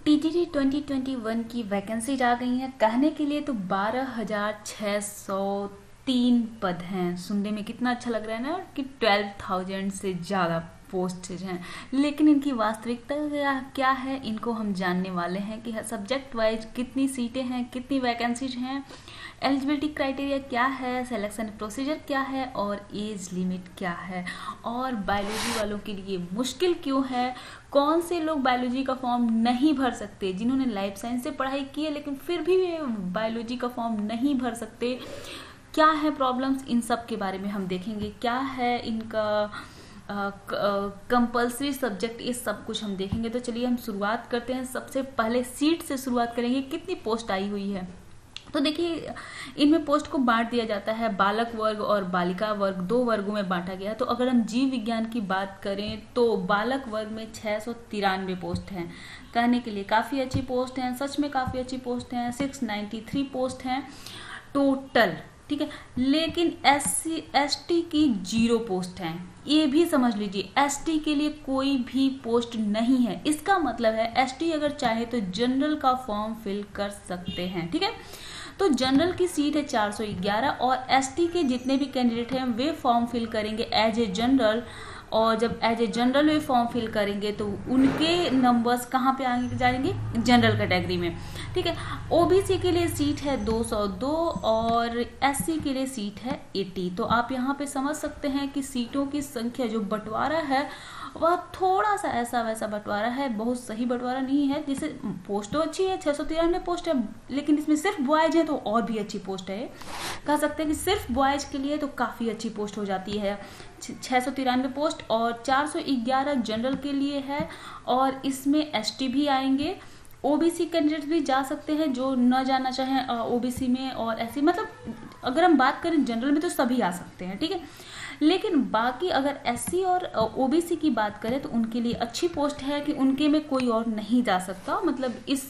TGT 2021 की vacancies आ गई हैं। कहने के लिए तो 12,603 पद हैं। सुनने में कितना अच्छा लग रहा है ना कि 12,000 से ज़्यादा पोस्टेज हैं, लेकिन इनकी वास्तविकता क्या है, इनको हम जानने वाले हैं कि सब्जेक्ट वाइज कितनी सीटें हैं, कितनी वैकेंसीज हैं, एलिजिबिलिटी क्राइटेरिया क्या है, सिलेक्शन प्रोसीजर क्या है और एज लिमिट क्या है, और बायोलॉजी वालों के लिए मुश्किल क्यों है, कौन से लोग बायोलॉजी का फॉर्म नहीं भर सकते, जिन्होंने लाइफ साइंस से पढ़ाई की है लेकिन फिर भी वे बायोलॉजी का फॉर्म नहीं भर सकते, क्या है प्रॉब्लम्स, इन सब के बारे में हम देखेंगे। क्या है इनका कंपल्सरी सब्जेक्ट, ये सब कुछ हम देखेंगे। तो चलिए हम शुरुआत करते हैं। सबसे पहले सीट से शुरुआत करेंगे, कितनी पोस्ट आई हुई है। तो देखिए, इनमें पोस्ट को बांट दिया जाता है, बालक वर्ग और बालिका वर्ग, दो वर्गों में बांटा गया है। तो अगर हम जीव विज्ञान की बात करें तो बालक वर्ग में 693 पोस्ट हैं। कहने के लिए काफ़ी अच्छी पोस्ट हैं, सच में काफ़ी अच्छी पोस्ट हैं। 693 पोस्ट हैं टोटल, ठीक है। लेकिन SC ST की 0 पोस्ट हैं, ये भी समझ लीजिए। ST के लिए कोई भी पोस्ट नहीं है। इसका मतलब है ST अगर चाहे तो जनरल का फॉर्म फिल कर सकते हैं, ठीक है। तो जनरल की सीट है 411 और ST के जितने भी कैंडिडेट हैं वे फॉर्म फिल करेंगे एज ए जनरल, और जब एज ए जनरल वे फॉर्म फिल करेंगे तो उनके नंबर्स कहाँ पे आगे जाएंगे, जनरल कैटेगरी में, ठीक है। OBC के लिए सीट है 202 और SC के लिए सीट है 80। तो आप यहाँ पे समझ सकते हैं कि सीटों की संख्या जो बंटवारा है वह थोड़ा सा ऐसा वैसा बंटवारा है, बहुत सही बंटवारा नहीं है। जैसे पोस्ट तो अच्छी है, 693 पोस्ट है, लेकिन इसमें सिर्फ बॉयज है तो और भी अच्छी पोस्ट है। कह सकते हैं कि सिर्फ बॉयज के लिए तो काफ़ी अच्छी पोस्ट हो जाती है। 693 पोस्ट और 411 जनरल के लिए है, और इसमें ST भी आएंगे। OBC कैंडिडेट्स भी जा सकते हैं जो न जाना चाहें OBC में, और ऐसे मतलब अगर हम बात करें जनरल में तो सभी आ सकते हैं, ठीक है। लेकिन बाकी अगर SC और OBC की बात करें तो उनके लिए अच्छी पोस्ट है कि उनके में कोई और नहीं जा सकता, मतलब इस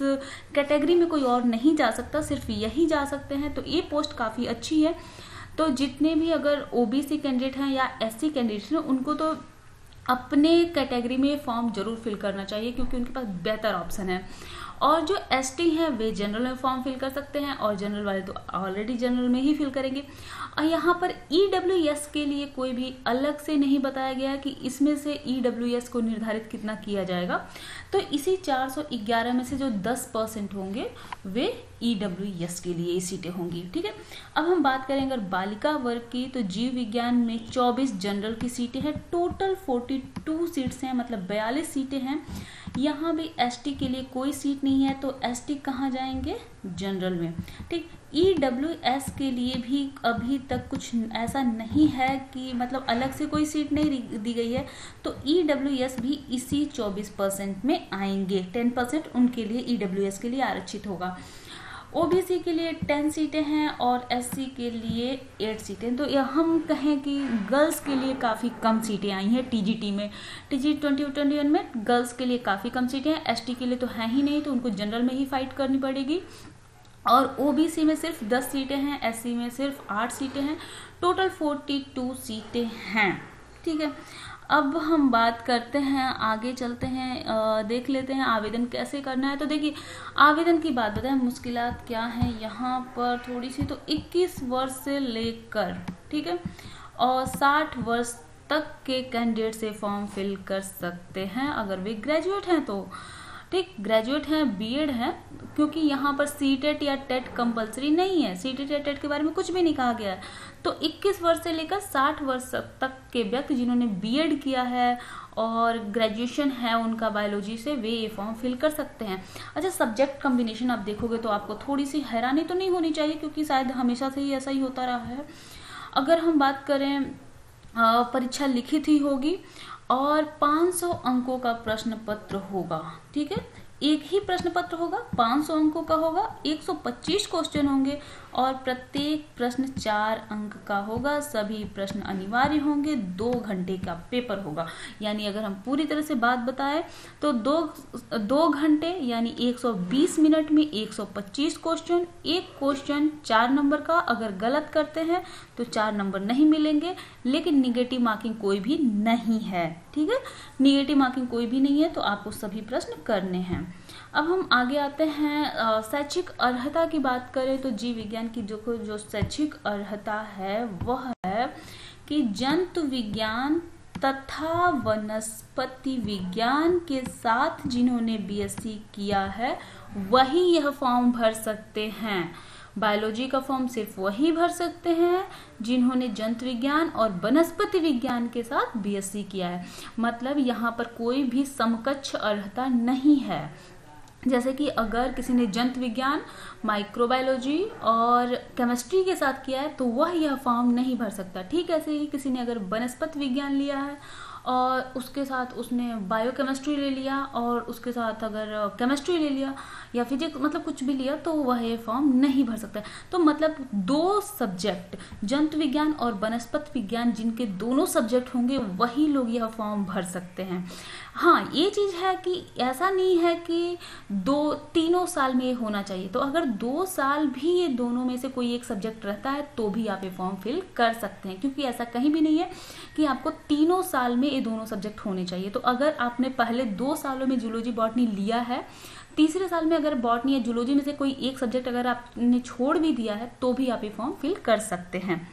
कैटेगरी में कोई और नहीं जा सकता, सिर्फ यही जा सकते हैं। तो ये पोस्ट काफ़ी अच्छी है। तो जितने भी अगर OBC कैंडिडेट हैं या SC कैंडिडेट हैं उनको तो अपने कैटेगरी में फॉर्म जरूर फिल करना चाहिए, क्योंकि उनके पास बेहतर ऑप्शन है। और जो ST हैं वे जनरल में फॉर्म फिल कर सकते हैं, और जनरल वाले तो ऑलरेडी जनरल में ही फिल करेंगे। और यहाँ पर EWS के लिए कोई भी अलग से नहीं बताया गया कि इसमें से EWS को निर्धारित कितना किया जाएगा। तो इसी 411 में से जो 10% होंगे वे EWS के लिए सीटें होंगी, ठीक है। अब हम बात करें अगर बालिका वर्ग की, तो जीव विज्ञान में 24 जनरल की सीटें हैं, टोटल 42 सीट्स हैं, मतलब 42 सीटें हैं। यहाँ भी ST के लिए कोई सीट नहीं है, तो ST कहाँ जाएंगे, जनरल में, ठीक। EWS के लिए भी अभी तक कुछ ऐसा नहीं है कि मतलब अलग से कोई सीट नहीं दी गई है, तो EWS भी इसी 24% में आएंगे। 10% उनके लिए EWS के लिए आरक्षित होगा। OBC के लिए 10 सीटें हैं और SC के लिए 8 सीटें। तो यह हम कहें कि गर्ल्स के लिए काफ़ी कम सीटें आई हैं TGT में। TGT 2021 में गर्ल्स के लिए काफ़ी कम सीटें हैं, ST के लिए तो है ही नहीं, तो उनको जनरल में ही फाइट करनी पड़ेगी। और OBC में सिर्फ 10 सीटें हैं, SC में सिर्फ 8 सीटें हैं, टोटल 42 सीटें हैं, ठीक है। अब हम बात करते हैं, आगे चलते हैं, देख लेते हैं आवेदन कैसे करना है। तो देखिए, आवेदन की बात बताएं, मुश्किलात क्या हैं यहाँ पर थोड़ी सी। तो 21 वर्ष से लेकर, ठीक है, और 60 वर्ष तक के कैंडिडेट से फॉर्म फिल कर सकते हैं अगर वे ग्रेजुएट हैं तो, ठीक। ग्रेजुएट हैं, BEd हैं, क्योंकि यहाँ पर CTET या टेट कंपलसरी नहीं है। CTET या टेट के बारे में कुछ भी नहीं कहा गया है। तो 21 वर्ष से लेकर 60 वर्ष तक के व्यक्ति जिन्होंने BEd किया है और ग्रेजुएशन है उनका बायोलॉजी से, वे ये फॉर्म फिल कर सकते हैं। अच्छा, सब्जेक्ट कम्बिनेशन आप देखोगे तो आपको थोड़ी सी हैरानी तो नहीं होनी चाहिए, क्योंकि शायद हमेशा से ही ऐसा ही होता रहा है। अगर हम बात करें, परीक्षा लिखित ही होगी और 500 अंकों का प्रश्न पत्र होगा, ठीक है। एक ही प्रश्न पत्र होगा, 500 अंकों का होगा, 125 क्वेश्चन होंगे और प्रत्येक प्रश्न 4 अंक का होगा। सभी प्रश्न अनिवार्य होंगे, 2 घंटे का पेपर होगा। यानी अगर हम पूरी तरह से बात बताएं तो 2 घंटे यानी 120 मिनट में 125 क्वेश्चन, एक क्वेश्चन 4 नंबर का, अगर गलत करते हैं तो 4 नंबर नहीं मिलेंगे, लेकिन निगेटिव मार्किंग कोई भी नहीं है, ठीक है। निगेटिव मार्किंग कोई भी नहीं है, तो आपको सभी प्रश्न करने हैं। अब हम आगे आते हैं शैक्षिक अर्हता की बात करें तो जीव विज्ञान की जो शैक्षिक अर्हता है वह है कि जंतु विज्ञान तथा वनस्पति विज्ञान के साथ जिन्होंने बीएससी किया है वही यह फॉर्म भर सकते हैं। बायोलॉजी का फॉर्म सिर्फ वही भर सकते हैं जिन्होंने जंतु विज्ञान और वनस्पति विज्ञान के साथ बीएससी किया है। मतलब यहाँ पर कोई भी समकक्ष अर्हता नहीं है। जैसे कि अगर किसी ने जंतु विज्ञान, माइक्रोबायोलॉजी और केमिस्ट्री के साथ किया है तो वह यह फॉर्म नहीं भर सकता। ठीक ऐसे ही किसी ने अगर वनस्पति विज्ञान लिया है और उसके साथ उसने बायोकेमिस्ट्री ले लिया और उसके साथ अगर केमिस्ट्री ले लिया या फिजिक्स, मतलब कुछ भी लिया, तो वह ये फॉर्म नहीं भर सकता। तो मतलब दो सब्जेक्ट, जंतु विज्ञान और वनस्पति विज्ञान, जिनके दोनों सब्जेक्ट होंगे वही लोग यह फॉर्म भर सकते हैं। हाँ, ये चीज़ है कि ऐसा नहीं है कि तीनों साल में ये होना चाहिए। तो अगर 2 साल भी ये दोनों में से कोई एक सब्जेक्ट रहता है तो भी आप ये फॉर्म फिल कर सकते हैं, क्योंकि ऐसा कहीं भी नहीं है कि आपको तीनों साल में ये दोनों सब्जेक्ट होने चाहिए। तो अगर आपने पहले 2 सालों में जूलॉजी बॉटनी लिया है, तीसरे साल में अगर बॉटनी या जूलॉजी में से कोई एक सब्जेक्ट अगर आपने छोड़ भी दिया है तो भी आप ये फॉर्म फिल कर सकते हैं।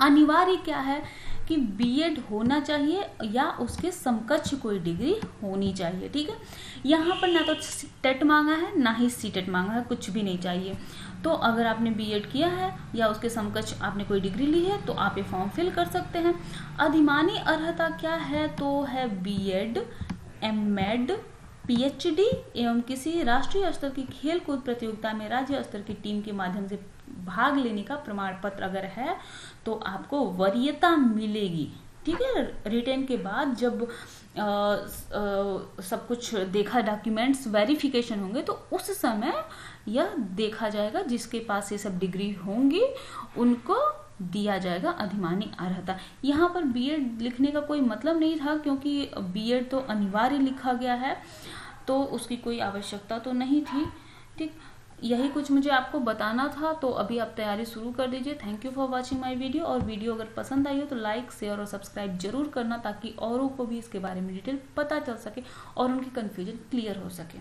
अनिवार्य क्या है कि बीएड होना चाहिए या उसके समकक्ष कोई डिग्री होनी चाहिए। ठीक है, यहाँ पर ना तो टेट मांगा है ना ही सीटेट मांगा है, कुछ भी नहीं चाहिए। तो अगर आपने बीएड किया है या उसके समकक्ष आपने कोई डिग्री ली है तो आप ये फॉर्म फिल कर सकते हैं। अधिमानी अर्हता क्या है? तो है बीएड, एमएड, पीएचडी एवं किसी राष्ट्रीय स्तर की खेल कूद प्रतियोगिता में राज्य स्तर की टीम के माध्यम से भाग लेने का प्रमाण पत्र अगर है तो आपको वरीयता मिलेगी। ठीक है, रिटेन के बाद जब सब कुछ देखा, डॉक्यूमेंट्स वेरिफिकेशन होंगे तो उस समय यह देखा जाएगा, जिसके पास ये सब डिग्री होंगी उनको दिया जाएगा अधिमानी अर्हता। यहाँ पर बीएड लिखने का कोई मतलब नहीं था, क्योंकि बीएड तो अनिवार्य लिखा गया है तो उसकी कोई आवश्यकता तो नहीं थी। ठीक, यही कुछ मुझे आपको बताना था। तो अभी आप तैयारी शुरू कर दीजिए। Thank you for watching my video. और वीडियो अगर पसंद आई हो तो लाइक, शेयर और सब्सक्राइब जरूर करना, ताकि औरों को भी इसके बारे में डिटेल पता चल सके और उनकी कन्फ्यूजन क्लियर हो सके।